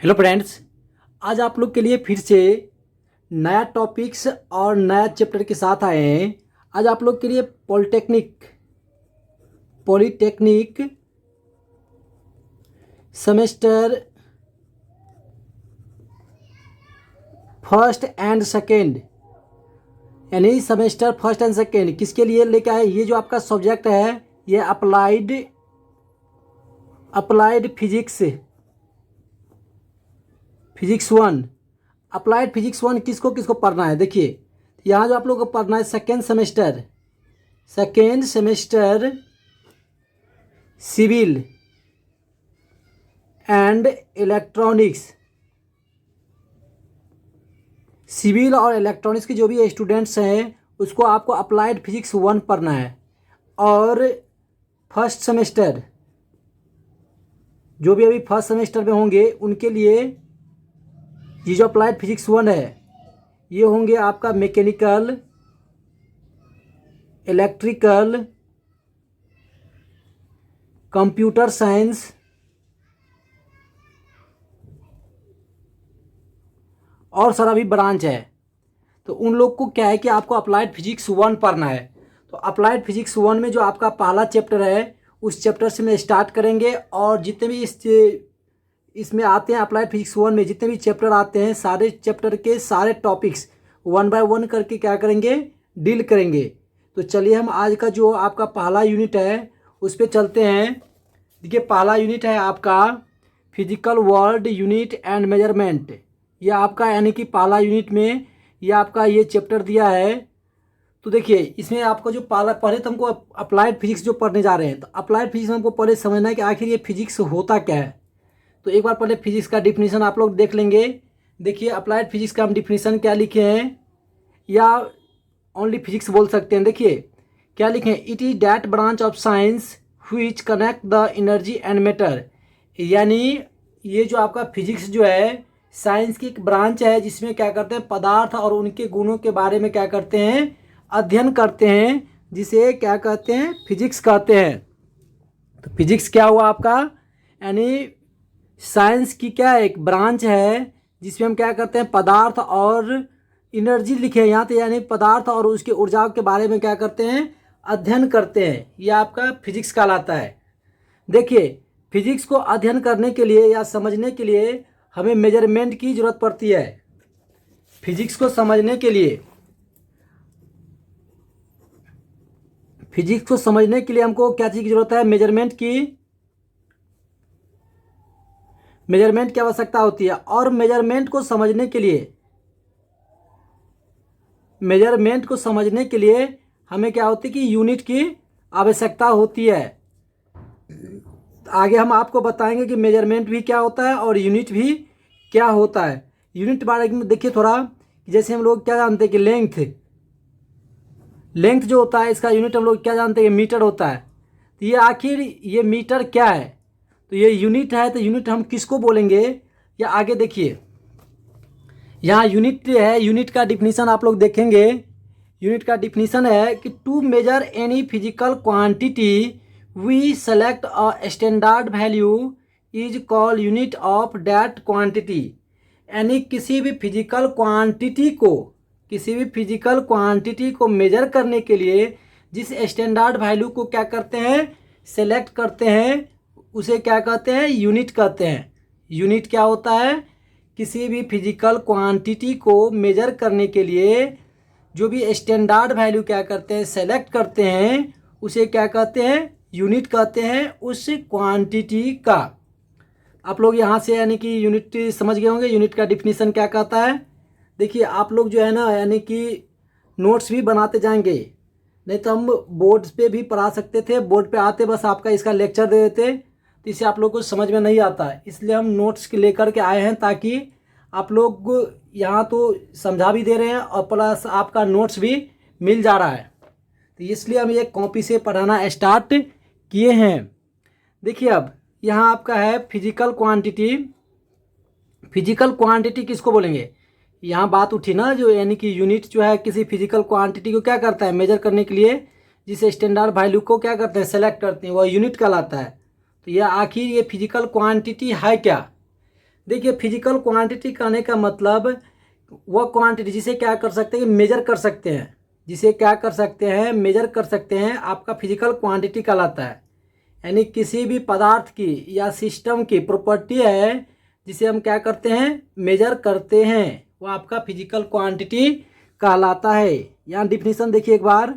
Hello friends. आज आप लोग के लिए फिर से नया टॉपिक्स और नया चैप्टर के साथ आए हैं। आज आप लोग के लिए polytechnic semester first and second, यानी सेमेस्टर फर्स्ट एंड सेकेंड किसके लिए लेके आए। ये जो आपका सब्जेक्ट है ये applied physics one. Applied physics one किसको किसको पढ़ना है। देखिए यहाँ जो आप लोग को पढ़ना है second semester civil and electronics. Civil और इलेक्ट्रॉनिक्स के जो भी स्टूडेंट्स हैं उसको आपको अप्लाइड फिजिक्स वन पढ़ना है। और फर्स्ट सेमेस्टर जो भी अभी फर्स्ट सेमेस्टर में होंगे उनके लिए ये जो अप्लाइड फिजिक्स वन है ये होंगे आपका मैकेनिकल, इलेक्ट्रिकल, कंप्यूटर साइंस और सारा भी ब्रांच है। तो उन लोग को क्या है कि आपको अप्लाइड फिजिक्स वन पढ़ना है। तो अप्लाइड फिजिक्स वन में जो आपका पहला चैप्टर है उस चैप्टर से मैं स्टार्ट करेंगे और जितने भी इसमें आते हैं अप्लाइड फिजिक्स वन में जितने भी चैप्टर आते हैं सारे चैप्टर के सारे टॉपिक्स वन बाय वन करके क्या करेंगे, डील करेंगे। तो चलिए हम आज का जो आपका पहला यूनिट है उस पर चलते हैं। देखिए पहला यूनिट है आपका physical world unit and measurement. ये आपका यानी कि पहला यूनिट में ये आपका ये चैप्टर दिया है। तो देखिए इसमें आपको जो पहले तो हमको अप्लाइड फिजिक्स जो पढ़ने जा रहे हैं तो अप्लाइड फिजिक्स में हमको पहले समझना है कि आखिर ये फिजिक्स होता क्या है। तो एक बार पहले फिजिक्स का डिफिनीशन आप लोग देख लेंगे। देखिए अप्लाइड फिजिक्स का हम डिफिनीशन क्या लिखे हैं या ओनली फिजिक्स बोल सकते हैं। देखिए क्या लिखे हैं, it is that branch of science which connect the energy and matter. यानी ये जो आपका फिजिक्स जो है साइंस की एक ब्रांच है जिसमें क्या करते हैं पदार्थ और उनके गुणों के बारे में क्या करते हैं, अध्ययन करते हैं, जिसे क्या कहते हैं, फिजिक्स कहते हैं। तो फिजिक्स क्या हुआ आपका, यानी साइंस की क्या एक ब्रांच है जिसमें हम क्या करते हैं पदार्थ और एनर्जी लिखे हैं यहाँ तो, यानी पदार्थ और उसके ऊर्जाओं के बारे में क्या करते हैं, अध्ययन करते हैं। ये आपका फिजिक्स कहलाता है। देखिए फिजिक्स को अध्ययन करने के लिए या समझने के लिए हमें मेजरमेंट की ज़रूरत पड़ती है। फिजिक्स को समझने के लिए हमको क्या चीज़ की ज़रूरत है, मेजरमेंट की आवश्यकता होती है। और मेजरमेंट को समझने के लिए हमें क्या होती है कि यूनिट की आवश्यकता होती है। आगे हम आपको बताएंगे कि मेजरमेंट भी क्या होता है और यूनिट भी क्या होता है। यूनिट बारे में देखिए थोड़ा, जैसे हम लोग क्या जानते हैं कि लेंथ जो होता है इसका यूनिट हम लोग क्या जानते हैं, मीटर होता है। तो ये आखिर ये मीटर क्या है, तो ये यूनिट है। तो यूनिट हम किसको बोलेंगे या आगे देखिए यहाँ यूनिट है, यूनिट का डिफिनीशन आप लोग देखेंगे। यूनिट का डिफिनीशन है कि to measure any physical quantity we select a standard value is called unit of that quantity. यानी किसी भी फिजिकल क्वांटिटी को मेजर करने के लिए जिस स्टैंडर्ड वैल्यू को क्या करते हैं, सेलेक्ट करते हैं, उसे क्या कहते हैं, यूनिट कहते हैं। यूनिट क्या होता है, किसी भी फिजिकल क्वांटिटी को मेजर करने के लिए जो भी स्टैंडर्ड वैल्यू क्या करते हैं, सेलेक्ट करते हैं, उसे क्या कहते हैं, यूनिट कहते हैं उस क्वांटिटी का। आप लोग यहाँ से यानी कि यूनिट समझ गए होंगे यूनिट का डिफिनीशन क्या कहता है। देखिए आप लोग जो है ना यानी कि नोट्स भी बनाते जाएंगे, नहीं तो हम बोर्ड पे भी पढ़ा सकते थे, बोर्ड पे आते बस आपका इसका लेक्चर दे देते तो इससे आप लोग को समझ में नहीं आता। इसलिए हम नोट्स लेकर के आए हैं ताकि आप लोग यहाँ तो समझा भी दे रहे हैं और प्लस आपका नोट्स भी मिल जा रहा है। तो इसलिए हम ये कॉपी से पढ़ाना स्टार्ट किए हैं। देखिए अब यहाँ आपका है फिजिकल क्वांटिटी किसको बोलेंगे। यहाँ बात उठी ना जो यानी कि यूनिट जो है किसी फिजिकल क्वांटिटी को क्या करता है, मेजर करने के लिए जिस स्टैंडर्ड वैल्यू को क्या करते हैं, सेलेक्ट करते हैं, वह यूनिट कहलाता है। तो यह आखिर ये फिजिकल क्वांटिटी है क्या। देखिए फिजिकल क्वांटिटी कहने का मतलब वह क्वांटिटी जिसे क्या कर सकते हैं, मेजर कर सकते हैं, जिसे क्या कर सकते हैं, मेजर कर सकते हैं, आपका फिजिकल क्वांटिटी कहलाता है। यानी किसी भी पदार्थ की या सिस्टम की प्रॉपर्टी है जिसे हम क्या करते हैं, मेजर करते हैं, वो आपका फिजिकल क्वांटिटी कहलाता है। यहाँ डिफिनीशन देखिए एक बार,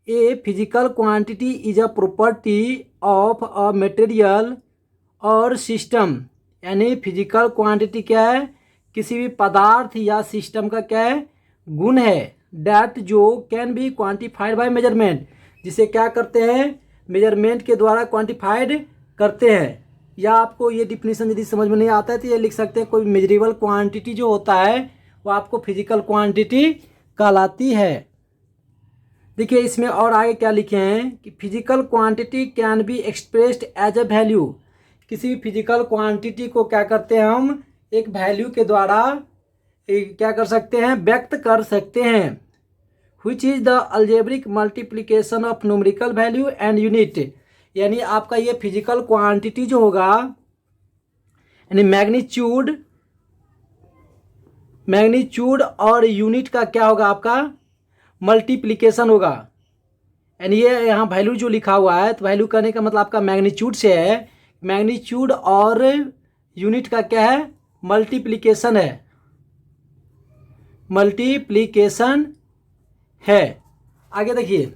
a physical quantity is a property of a material or system. यानी फिजिकल क्वांटिटी क्या है, किसी भी पदार्थ या सिस्टम का क्या है, गुण है, डैट जो can be quantified by measurement, जिसे क्या करते हैं, मेजरमेंट के द्वारा क्वांटिफाइड करते हैं। या आपको ये डिफिनीशन यदि समझ में नहीं आता है तो ये लिख सकते हैं, कोई मेजरेबल क्वांटिटी जो होता है वो आपको फिजिकल क्वांटिटी कहलाती है। देखिए इसमें और आगे क्या लिखे हैं कि physical quantity can be expressed as a value. किसी भी फिजिकल क्वांटिटी को क्या करते हैं, हम एक वैल्यू के द्वारा क्या कर सकते हैं, व्यक्त कर सकते हैं। Which is the algebraic multiplication of numerical value and unit. यानी आपका ये फिजिकल क्वांटिटी जो होगा, यानी मैग्नीट्यूड और यूनिट का क्या होगा, आपका मल्टीप्लीकेशन होगा। यानी ये यहाँ वैल्यू जो लिखा हुआ है, तो वैल्यू करने का मतलब आपका मैग्नीट्यूड से है, मैग्नीट्यूड और यूनिट का क्या है, मल्टीप्लीकेशन है, मल्टीप्लीकेशन है। आगे देखिए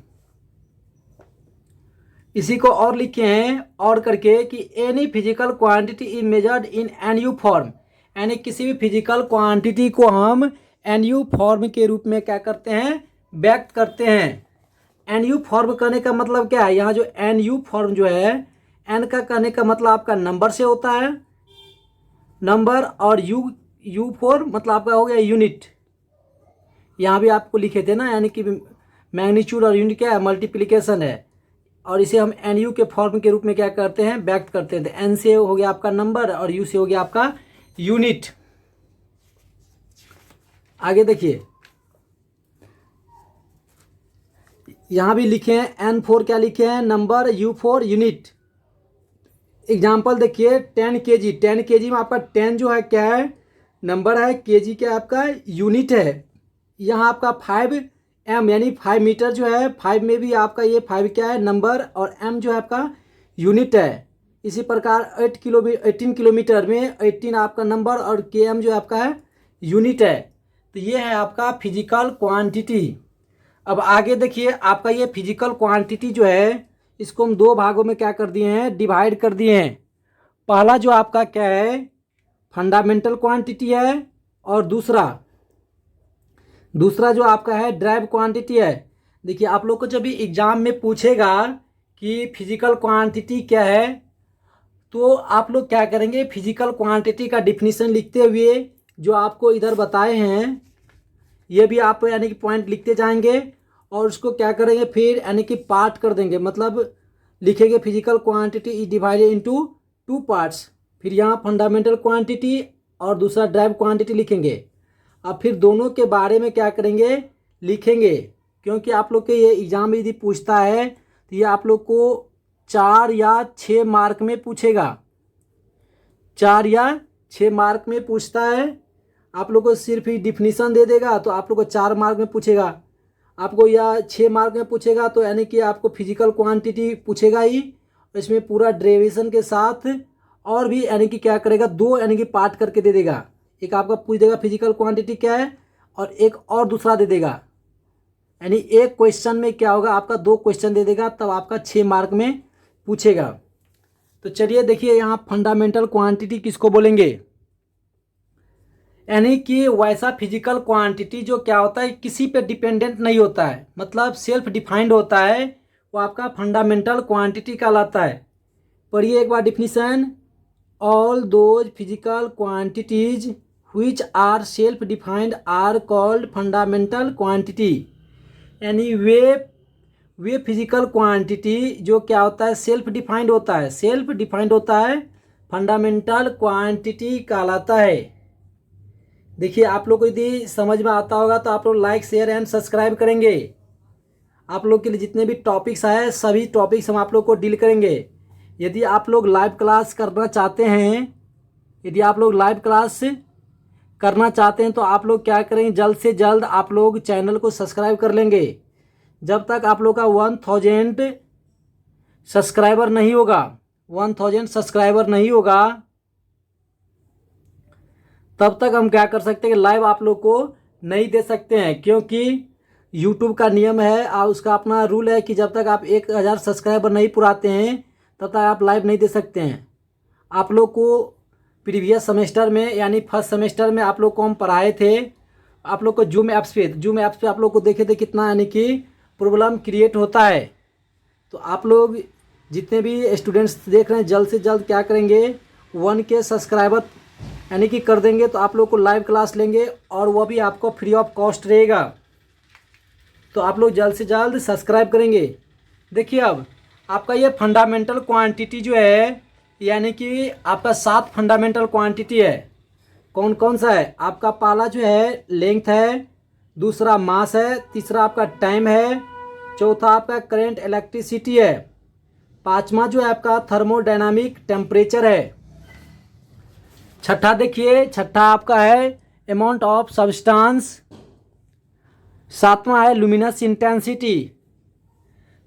इसी को और लिखे हैं और करके कि any physical quantity is measured in NU form. यानी किसी भी फिजिकल क्वांटिटी को हम एनयू फॉर्म के रूप में क्या करते हैं, व्यक्त करते हैं। एनयू फॉर्म करने का मतलब क्या है, यहाँ जो एनयू फॉर्म जो है, एन का कहने का मतलब आपका नंबर से होता है, नंबर, और यू फॉर मतलब आपका हो गया यूनिट। यहाँ भी आपको लिखे थे ना, यानी कि मैग्नीट्यूड और यूनिट क्या है, मल्टीप्लिकेशन है, और इसे हम एन यू के फॉर्म के रूप में क्या करते हैं, व्यक्त करते हैं। एन से हो गया आपका नंबर और यू से हो गया आपका यूनिट। आगे देखिए यहाँ भी लिखे हैं एन फोर क्या लिखे हैं, number, you four unit. Example देखिए 10 kg, 10 kg में आपका 10 जो है क्या है, नंबर है, kg क्या आपका यूनिट है। यहाँ आपका 5m यानी 5 मीटर जो है, 5 में भी आपका ये 5 क्या है, नंबर, और m जो है आपका यूनिट है। इसी प्रकार 18 किलोमीटर में 18 आपका नंबर और km जो है आपका है यूनिट है। तो ये है आपका फिजिकल क्वांटिटी। अब आगे देखिए आपका ये फिजिकल क्वांटिटी जो है, इसको हम दो भागों में क्या कर दिए हैं, डिवाइड कर दिए हैं। पहला जो आपका क्या है, फंडामेंटल क्वांटिटी है, और दूसरा जो आपका है ड्राइव क्वांटिटी है। देखिए आप लोग को जब भी एग्जाम में पूछेगा कि फिजिकल क्वांटिटी क्या है, तो आप लोग क्या करेंगे, फिजिकल क्वांटिटी का डिफिनीशन लिखते हुए जो आपको इधर बताए हैं ये भी आप यानी कि पॉइंट लिखते जाएंगे, और उसको क्या करेंगे फिर यानी कि पार्ट कर देंगे, मतलब लिखेंगे physical quantity is divided into 2 parts. फिर यहाँ फंडामेंटल क्वांटिटी और दूसरा ड्राइव क्वांटिटी लिखेंगे। अब फिर दोनों के बारे में क्या करेंगे, लिखेंगे, क्योंकि आप लोग के ये एग्ज़ाम में यदि पूछता है तो ये आप लोग को 4 या 6 मार्क में पूछेगा, 4 या 6 मार्क में पूछता है। आप लोग को सिर्फ ही डिफिनीशन दे देगा तो आप लोग को 4 मार्क में पूछेगा, आपको या 6 मार्क में पूछेगा तो यानी कि आपको फिजिकल क्वांटिटी पूछेगा ही, इसमें पूरा डेरिवेशन के साथ, और भी यानी कि क्या करेगा, 2 यानी कि पार्ट करके दे देगा। एक आपका पूछ देगा फिजिकल क्वांटिटी क्या है, और एक और दूसरा दे देगा। यानी एक क्वेश्चन में क्या होगा, आपका 2 क्वेश्चन दे देगा, तब आपका 6 मार्क में पूछेगा। तो चलिए देखिए यहाँ फंडामेंटल क्वांटिटी किसको बोलेंगे, यानी कि वैसा फिजिकल क्वांटिटी जो क्या होता है, किसी पे डिपेंडेंट नहीं होता है, मतलब सेल्फ डिफाइंड होता है, वो आपका फंडामेंटल क्वांटिटी कहलाता है। पढ़िए एक बार definition, all those physical quantities which are self defined are called fundamental quantity. यानी वे फिजिकल क्वांटिटी जो क्या होता है, सेल्फ डिफाइंड होता है, फंडामेंटल क्वांटिटी कहलाता है। देखिए आप लोग को यदि समझ में आता होगा तो आप लोग लाइक, शेयर एंड सब्सक्राइब करेंगे। आप लोग के लिए जितने भी टॉपिक्स आए सभी टॉपिक्स हम आप लोग को डील करेंगे। यदि आप लोग लाइव क्लास करना चाहते हैं यदि आप लोग लाइव क्लास करना चाहते हैं तो आप लोग क्या करेंगे, जल्द से जल्द आप लोग चैनल को सब्सक्राइब कर लेंगे। जब तक आप लोग का 1000 सब्सक्राइबर नहीं होगा, 1000 सब्सक्राइबर नहीं होगा, तब तक हम क्या कर सकते हैं कि लाइव आप लोग को नहीं दे सकते हैं, क्योंकि यूट्यूब का नियम है और उसका अपना रूल है कि जब तक आप 1000 सब्सक्राइबर नहीं पुराते हैं तब तक आप लाइव नहीं दे सकते हैं। आप लोग को प्रीवियस सेमेस्टर में यानी फर्स्ट सेमेस्टर में आप लोग को हम पढ़ाए थे, आप लोग को जूम ऐप्स पे आप लोग को देखे थे कितना यानी कि प्रॉब्लम क्रिएट होता है। तो आप लोग जितने भी स्टूडेंट्स देख रहे हैं जल्द से जल्द क्या करेंगे, 1K सब्सक्राइबर यानी कि कर देंगे तो आप लोग को लाइव क्लास लेंगे और वह भी आपको फ्री ऑफ कॉस्ट रहेगा। तो आप लोग जल्द से जल्द सब्सक्राइब करेंगे। देखिए अब आपका ये फंडामेंटल क्वांटिटी जो है यानी कि आपका 7 फंडामेंटल क्वांटिटी है। कौन कौन सा है? आपका पहला जो है लेंथ है, दूसरा मास है, तीसरा आपका टाइम है, चौथा आपका करंट इलेक्ट्रिसिटी है, पांचवा जो है आपका थर्मोडायनामिक टेम्परेचर है, छठा देखिए छठा आपका है अमाउंट ऑफ सब्सटेंस, सातवां है लुमिनस इंटेंसिटी।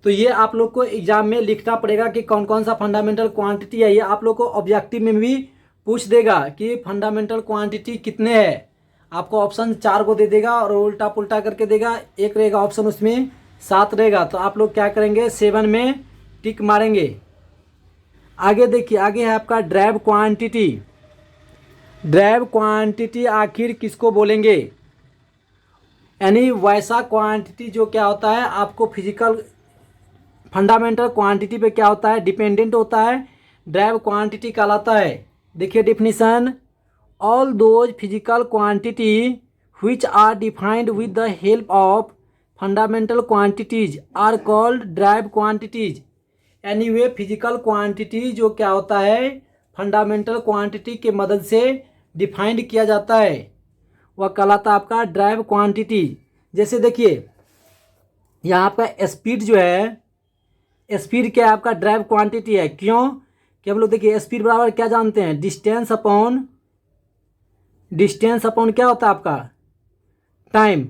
तो ये आप लोग को एग्जाम में लिखना पड़ेगा कि कौन कौन सा फंडामेंटल क्वांटिटी है। ये आप लोग को ऑब्जेक्टिव में भी पूछ देगा कि फंडामेंटल क्वांटिटी कितने हैं। आपको ऑप्शन 4 को दे देगा और उल्टा पुल्टा करके देगा, एक रहेगा ऑप्शन उसमें 7 रहेगा। तो आप लोग क्या करेंगे, 7 में टिक मारेंगे। आगे देखिए, आगे है आपका ड्राइव क्वांटिटी। ड्राइव क्वांटिटी आखिर किसको बोलेंगे? यानी वैसा क्वांटिटी जो क्या होता है आपको फिजिकल फंडामेंटल क्वांटिटी पे क्या होता है, डिपेंडेंट होता है, ड्राइव क्वांटिटी कहलाता है। देखिए definition, all those physical quantity which are defined with the help of fundamental quantities are called derived quantities. यानी वे फिजिकल क्वांटिटी जो क्या होता है फंडामेंटल क्वांटिटी के मदद से डिफाइंड किया जाता है, वह कहलाता है आपका ड्राइव क्वांटिटी। जैसे देखिए यहाँ आपका स्पीड जो है, स्पीड क्या आपका ड्राइव क्वांटिटी है। क्यों कि हम लोग देखिए स्पीड बराबर क्या जानते हैं, डिस्टेंस अपॉन क्या होता है आपका टाइम।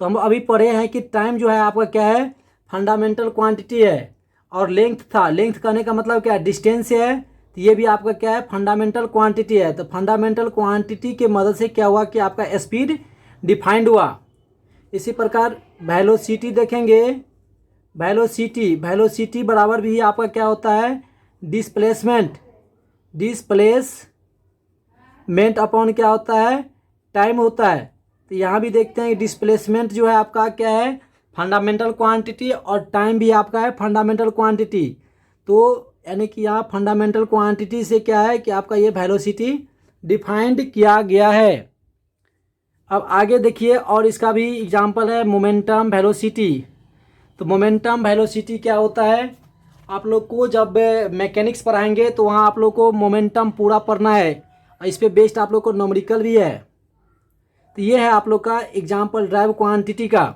तो हम अभी पढ़े हैं कि टाइम जो है आपका क्या है फंडामेंटल क्वांटिटी है, और लेंथ था, लेंथ कहने का मतलब क्या है, डिस्टेंस है। तो ये भी आपका क्या है फंडामेंटल क्वांटिटी है। तो फंडामेंटल क्वांटिटी के मदद से क्या हुआ कि आपका स्पीड डिफाइंड हुआ। इसी प्रकार वेलोसिटी देखेंगे, वेलोसिटी बराबर भी आपका क्या होता है डिस्प्लेसमेंट अपॉन क्या होता है टाइम होता है। तो यहाँ भी देखते हैं डिस्प्लेसमेंट जो है आपका क्या है फंडामेंटल क्वांटिटी और टाइम भी आपका है फंडामेंटल क्वांटिटी। तो यानी कि यहाँ फंडामेंटल क्वांटिटी से क्या है कि आपका ये वेलोसिटी डिफाइंड किया गया है। अब आगे देखिए, और इसका भी एग्जांपल है मोमेंटम वेलोसिटी। तो मोमेंटम वेलोसिटी क्या होता है, आप लोग को जब मैकेनिक्स पढ़ाएंगे तो वहाँ आप लोग को मोमेंटम पूरा पढ़ना है और इस पे बेस्ड आप लोग को न्यूमेरिकल भी है। तो ये है आप लोग का एग्जांपल ड्राइव क्वांटिटी का।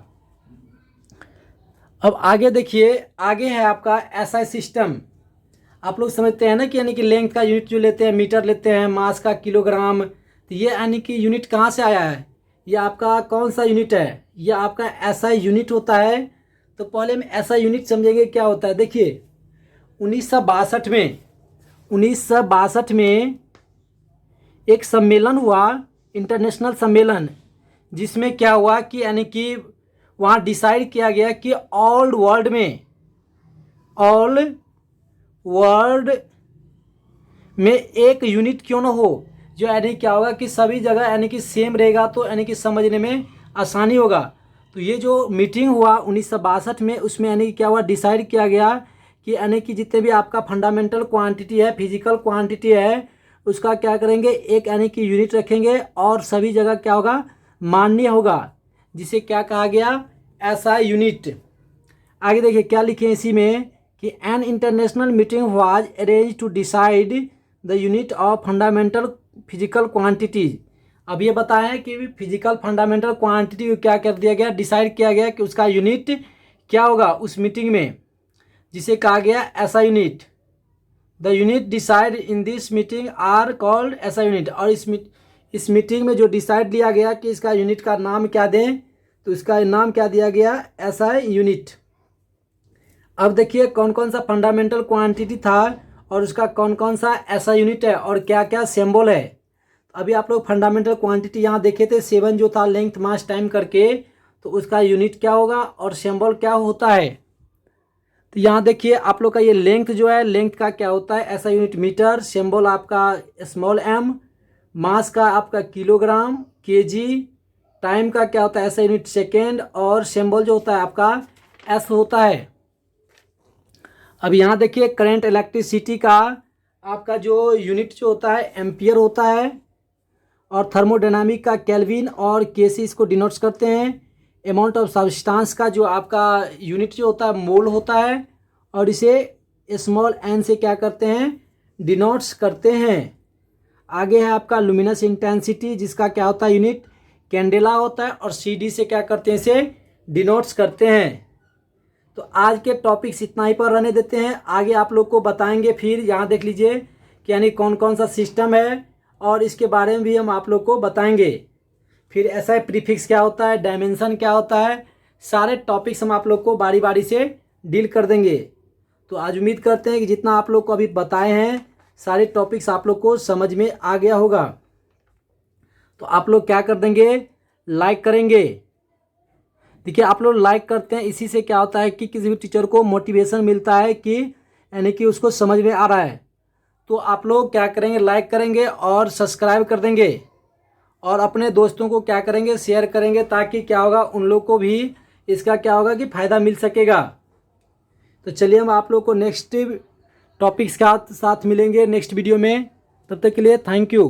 अब आगे देखिए, आगे है आपका एसआई सिस्टम। आप लोग समझते हैं ना कि यानी कि लेंथ का यूनिट जो लेते हैं मीटर लेते हैं, मास का किलोग्राम। तो ये यानी कि यूनिट कहाँ से आया है, ये आपका कौन सा यूनिट है, ये आपका एसआई यूनिट होता है। तो पहले हम एसआई यूनिट समझेंगे क्या होता है। देखिए 1962 में एक सम्मेलन हुआ, इंटरनेशनल सम्मेलन, जिसमें क्या हुआ कि यानी कि वहाँ डिसाइड किया गया कि ऑल वर्ल्ड में एक यूनिट क्यों ना हो, जो यानी क्या होगा कि सभी जगह यानी कि सेम रहेगा, तो यानी कि समझने में आसानी होगा। तो ये जो मीटिंग हुआ 1962 में, उसमें यानी कि क्या हुआ डिसाइड किया गया कि यानी कि जितने भी आपका फंडामेंटल क्वांटिटी है, फिजिकल क्वांटिटी है, उसका क्या करेंगे एक यानी कि यूनिट रखेंगे और सभी जगह क्या होगा मान्य होगा, जिसे क्या कहा गया एसआई यूनिट। आगे देखिए क्या लिखे इसी में कि an international meeting was arrange to decide the unit of fundamental physical quantities. अब ये बताएं कि फिजिकल फंडामेंटल क्वांटिटी को क्या कर दिया गया, डिसाइड किया गया कि उसका यूनिट क्या होगा उस मीटिंग में, जिसे कहा गया SI unit. The unit decide in this meeting are called SI unit. और इस मीटिंग में जो डिसाइड लिया गया कि इसका यूनिट का नाम क्या दें, तो इसका नाम क्या दिया गया, ऐसा यूनिट। अब देखिए कौन कौन सा फंडामेंटल क्वांटिटी था और उसका कौन कौन सा ऐसा यूनिट है और क्या क्या सिंबल है। अभी आप लोग फंडामेंटल क्वांटिटी यहाँ देखे थे 7 जो था लेंथ मास टाइम करके, तो उसका यूनिट क्या होगा और सिंबल क्या होता है। तो यहाँ देखिए आप लोग का ये लेंथ जो है, लेंथ का क्या होता है, ऐसा यूनिट मीटर, सिंबल आपका स्मॉल एम, मास का आपका किलोग्राम केजी, टाइम का क्या होता है ऐसा यूनिट सेकेंड, और सिंबल जो होता है आपका एस होता है। अब यहाँ देखिए करंट इलेक्ट्रिसिटी का आपका जो यूनिट जो होता है एम्पियर होता है, और थर्मोडायनामिक का केल्विन और केसी इसको डिनोट्स करते हैं। अमाउंट ऑफ सब्सटेंस का जो आपका यूनिट जो होता है मोल होता है, और इसे स्मॉल एन से क्या करते हैं, डिनोट्स करते हैं। आगे है आपका लुमिनस इंटेंसिटी जिसका क्या होता है यूनिट कैंडेला होता है, और सी डी से क्या करते हैं, इसे डिनोट्स करते हैं। तो आज के टॉपिक्स इतना ही पर रहने देते हैं, आगे आप लोग को बताएंगे। फिर यहाँ देख लीजिए कि यानी कौन कौन सा सिस्टम है और इसके बारे में भी हम आप लोग को बताएंगे। फिर ऐसा प्रीफिक्स क्या होता है, डायमेंशन क्या होता है, सारे टॉपिक्स हम आप लोग को बारी बारी से डील कर देंगे। तो आज उम्मीद करते हैं कि जितना आप लोग को अभी बताए हैं सारे टॉपिक्स आप लोग को समझ में आ गया होगा। तो आप लोग क्या कर देंगे, लाइक करेंगे। देखिए आप लोग लाइक करते हैं, इसी से क्या होता है कि किसी भी टीचर को मोटिवेशन मिलता है कि यानी कि उसको समझ में आ रहा है। तो आप लोग क्या करेंगे, लाइक करेंगे और सब्सक्राइब कर देंगे, और अपने दोस्तों को क्या करेंगे, शेयर करेंगे, ताकि क्या होगा उन लोग को भी इसका क्या होगा कि फ़ायदा मिल सकेगा। तो चलिए हम आप लोग को नेक्स्ट टॉपिक्स के साथ मिलेंगे नेक्स्ट वीडियो में। तब तक के लिए थैंक यू।